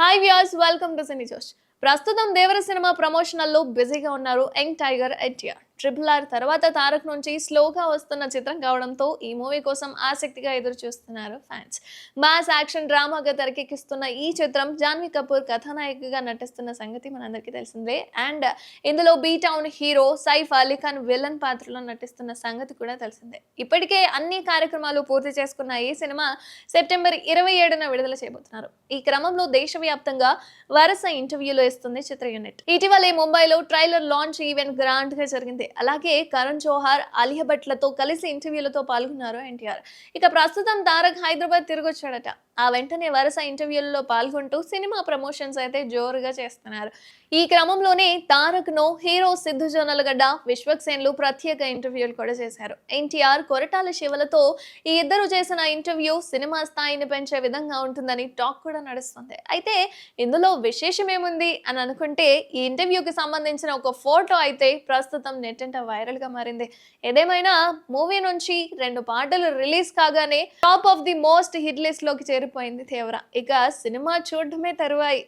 Hi viewers, welcome to సినీ జోష్. ప్రస్తుతం దేవర cinema ప్రమోషనల్లో బిజీగా ఉన్నారు యంగ్ టైగర్ ఎన్టీఆర్. RRR తర్వాత తారక్ నుంచి స్లోగా వస్తున్న చిత్రం కావడంతో ఈ మూవీ కోసం ఆసక్తిగా ఎదురు చూస్తున్నారు ఫ్యాన్స్. మాస్ యాక్షన్ డ్రామాగా తెరకెక్కిస్తున్న ఈ చిత్రం జాన్వీ కపూర్ కథానాయికగా నటిస్తున్న సంగతి మనందరికీ తెలిసిందే. అండ్ ఇందులో B town hero Saif Ali Khan villain పాత్రలో నటిస్తున్న సంగతి కూడా తెలిసిందే. ఇప్పటికే అన్ని కార్యక్రమాలు పూర్తి చేసుకున్న ఈ సినిమా సెప్టెంబర్ 27న విడుదల చేయబోతున్నారు. ఈ క్రమంలో దేశవ్యాప్తంగా వరుస ఇంటర్వ్యూలు ఇస్తుంది చిత్ర యూనిట్. ఇటీవలే ముంబైలో ట్రైలర్ లాంచ్ ఈవెంట్ గ్రాండ్ గా జరిగింది. అలాగే కరణ్ జోహార్, ఆలియా భట్లతో కలిసి ఇంటర్వ్యూలతో పాల్గొన్నారు ఎన్టీఆర్. ఇక ప్రస్తుతం తారక్ హైదరాబాద్ తిరిగొచ్చాడట. ఆ వెంటనే వరుస ఇంటర్వ్యూలలో పాల్గొంటూ సినిమా ప్రమోషన్స్ అయితే జోరుగా చేస్తున్నారు. ఈ క్రమంలోనే తారక్ ను హీరో సిద్ధు జొన్నలగడ్డ, విశ్వక్సేన్లు ప్రత్యేక ఇంటర్వ్యూలు కూడా చేశారు. ఎన్టీఆర్ కొరటాల శివలతో ఈ ఇద్దరు చేసిన ఇంటర్వ్యూ సినిమా స్థాయిని పెంచే విధంగా ఉంటుందని టాక్ కూడా నడుస్తుంది. అయితే ఇందులో విశేషం ఏముంది అని అనుకుంటే, ఈ ఇంటర్వ్యూకి సంబంధించిన ఒక ఫోటో అయితే ప్రస్తుతం నెట్టింట వైరల్ గా మారింది. ఏదేమైనా మూవీ నుంచి 2 పాటలు రిలీజ్ కాగానే top of the most hit list లోకి చేరిపోయింది దేవర. ఇక సినిమా చూడటమే తరువాయి.